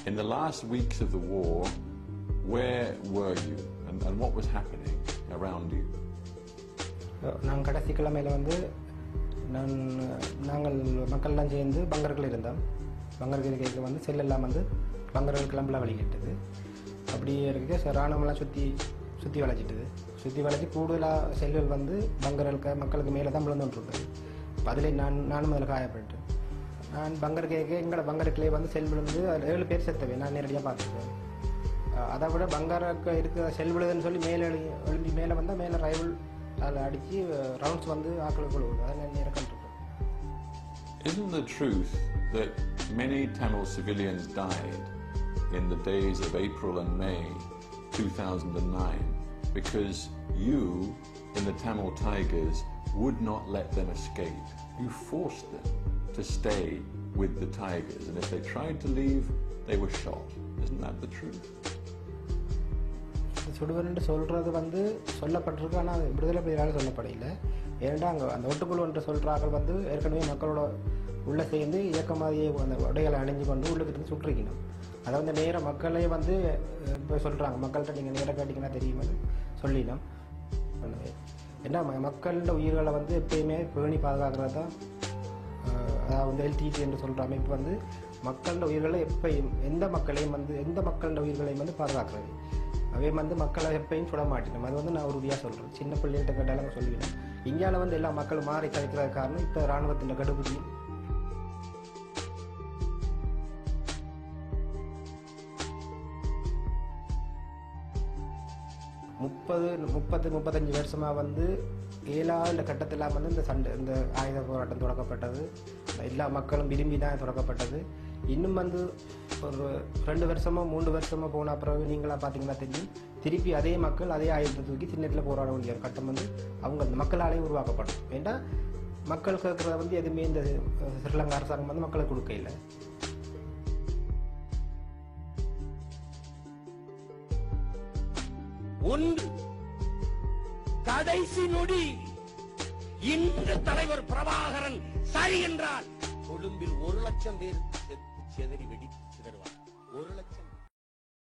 In the last weeks of the war, where were you and what was happening around you? நான் கடைசி கிழமையில் வந்து நாங்கள் மக்கள்லாம் சேர்ந்து பங்கர்கள் இருந்தோம். பங்கர்கள் கேட்க வந்து செல்லெல்லாம் வந்து பங்கர்கள் கிளம்பலாம் வழிகிட்டது. அப்படி இருக்க இராணுவம்லாம் சுற்றி வளைச்சிட்டுது. சுற்றி வளைச்சி கூடுதலாக செல்கள் வந்து பங்கர்களுக்கு மக்களுக்கு மேலே தான் விழுந்துட்டுருக்குது. இப்போ அதில் நானும் அதில் காயப்பட்டு நான் பங்கர் கேட்க எங்களோட பங்கருக்குள்ளே வந்து செல் விழுந்து 7 பேர் செத்தவை நான் நேரடியாக பார்த்துருக்கேன். அதை விட பங்கருக்கு இருக்கிற செல் விழுதுன்னு சொல்லி மேலே எழும்பி மேலே வந்தால் மேலே ரைவல் அதில் அடித்து ரவுண்ட்ஸ் வந்து ஆக்களுக்கு விழுவுது. அதை நான் நேரம் கண்டிருக்கேன். Isn't the truth that many Tamil civilians died in the days of April and May 2009 because you, in the Tamil Tigers, would not let them escape? You forced them to stay with the Tigers, and if they tried to leave, they were shot. Isn't that the truth? சுடுவன்னு சொல்கிறது வந்து சொல்லப்பட்டிருக்கு, ஆனால் விடுதலை புலிகளால் சொல்லப்படலை. ஏன்னா அங்கே அந்த ஒட்டுக்குழு என்று சொல்கிறார்கள் வந்து ஏற்கனவே மக்களோட உள்ளே சேர்ந்து இயக்கமாதியே அந்த உடைகளை அணிஞ்சு கொண்டு உள்ளுக்கிட்டு சுற்றிக்கணும். அதை வந்து நேராக மக்களே வந்து இப்போ சொல்கிறாங்க, மக்கள்கிட்ட நீங்கள் நேராக கேட்டிங்கன்னா தெரியுமா சொல்லிடலாம். ஏன்னா மக்களோட உயிர்களை வந்து எப்பயுமே பேணி பாதுகாக்கிறது தான் அதாவது எல்டிடி என்று சொல்கிற அமைப்பு வந்து மக்களோட உயிர்களை எப்பயும் எந்த மக்களோட உயிர்களையும் வந்து பாதுகாக்கிறது. அவை வந்து மக்களை எப்பயும் சுட மாட்டேனும். அது வந்து நான் உறுதியாக சொல்கிறேன். சின்ன பிள்ளைகிட்ட கேட்டாலும் சொல்லிவிடும். இந்தியாவில் வந்து எல்லா மக்களும் மாறி கிடைக்கிறது காரணம் இப்போ இராணுவத்தின் கடுபிடியும். முப்பத்தஞ்சு வருஷமாக வந்து 7வது கட்டத்தில் வந்து இந்த ஆயுத போராட்டம் தொடக்கப்பட்டது. எல்லா மக்களும் விரும்பி தான் தொடக்கப்பட்டது. இன்னும் வந்து ஒரு 2 வருஷமோ 3 வருஷமோ போன பிறகு நீங்களாக பார்த்தீங்கன்னா தெரியும், திருப்பி அதே மக்கள் அதே ஆயுதத்தை தூக்கி சின்னத்தில் போராட வேண்டிய ஒரு கட்டம் வந்து அவங்க அந்த மக்களாலேயும் உருவாக்கப்படும். ஏன்னா மக்கள் கேட்குறத வந்து எதுவுமே இந்த ஸ்ரீலங்கா அரசாங்கம் வந்து மக்களுக்கு கொடுக்க இல்லை. ஒன்று கடைசி நொடி இன்று தலைவர் பிரபாகரன் சரி என்றால் கொழும்பில் 1 லட்சம் பேர் செதறி வெடித்து சிதறுவார். 1 லட்சம்